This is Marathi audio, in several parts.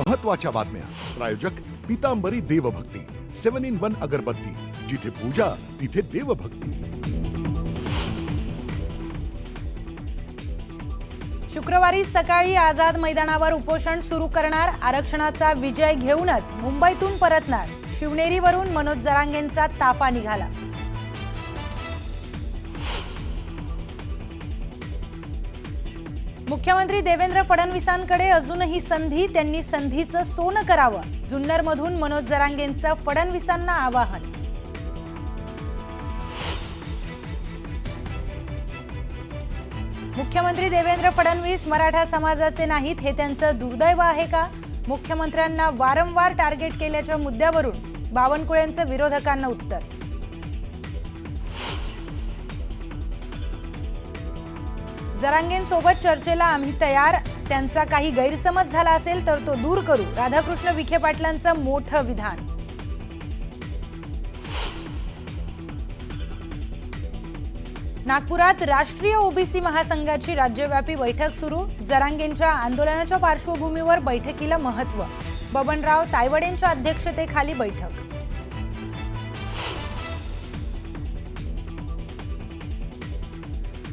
महत्त्वाच्या बातम्या. प्रायोजक पीतांबरी देवभक्ती 7-in-1 अगरबत्ती. जिथे पूजा तिथे देवभक्ती. शुक्रवारी सकाळी आझाद मैदानावर उपोषण सुरू करणार. आरक्षणाचा विजय घेऊनच मुंबईतून परतणार. शिवनेरीवरून मनोज जरांगेंचा ताफा निघाला. मुख्यमंत्री देवेंद्र फडणवीसांकडे अजूनही संधी. त्यांनी संधीचं सोनं करावं. जुन्नरमधून मनोज जरांगेंचं फडणवीसांना आवाहन. मुख्यमंत्री देवेंद्र फडणवीस मराठा समाजाचे नाहीत हे त्यांचं दुर्दैव आहे का? मुख्यमंत्र्यांना वारंवार टार्गेट केल्याच्या मुद्द्यावरून बावनकुळेंचं विरोधकांना उत्तर. जरांगेंसोबत चर्चेला आम्ही तयार. त्यांचा काही गैरसमज झाला असेल तर तो दूर करू. राधाकृष्ण विखे पाटलांचं मोठं विधान. नागपुरात राष्ट्रीय ओबीसी महासंघाची राज्यव्यापी बैठक सुरू. जरांगेंच्या आंदोलनाच्या पार्श्वभूमीवर बैठकीला महत्त्व. बबनराव तायवडेंच्या अध्यक्षतेखाली बैठक.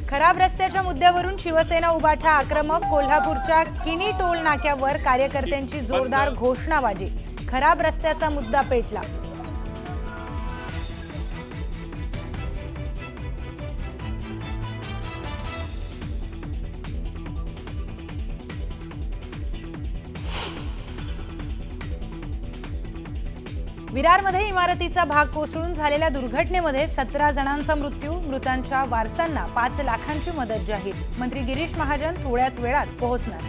खराब रस्त्याच्या मुद्द्यावरून शिवसेना उभाठा आक्रमक. कोल्हापूरच्या किनी टोल नाक्यावर कार्यकर्त्यांची जोरदार घोषणाबाजी. खराब रस्त्याचा मुद्दा पेटला. विरारमध्ये इमारतीचा भाग कोसळून झालेल्या दुर्घटनेमध्ये 17 जणांचा मृत्यू. मृतांच्या वारसांना 5 लाखांची मदत जाहीर. मंत्री गिरीश महाजन थोड्याच वेळात पोहोचणार.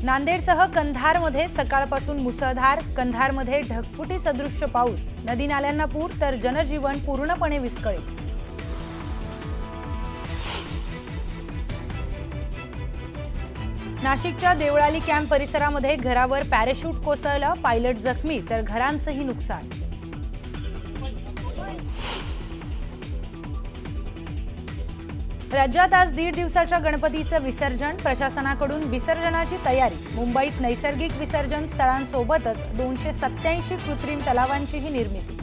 नांदेडसह कंधारमध्ये सकाळपासून मुसळधार. कंधारमध्ये ढगफुटी सदृश्य पाऊस. नदी नाल्यांना पूर तर जनजीवन पूर्णपणे विस्कळीत. नाशिकच्या देवळाली कॅम्प परिसरामध्ये घरावर पॅराशूट कोसळलं. पायलट जखमी तर घरांचंही नुकसान. राज्यात आज 1.5 दिवसाच्या गणपतीचं विसर्जन. प्रशासनाकडून विसर्जनाची तयारी. मुंबईत नैसर्गिक विसर्जन स्थळांसोबतच 287 कृत्रिम तलावांचीही निर्मिती.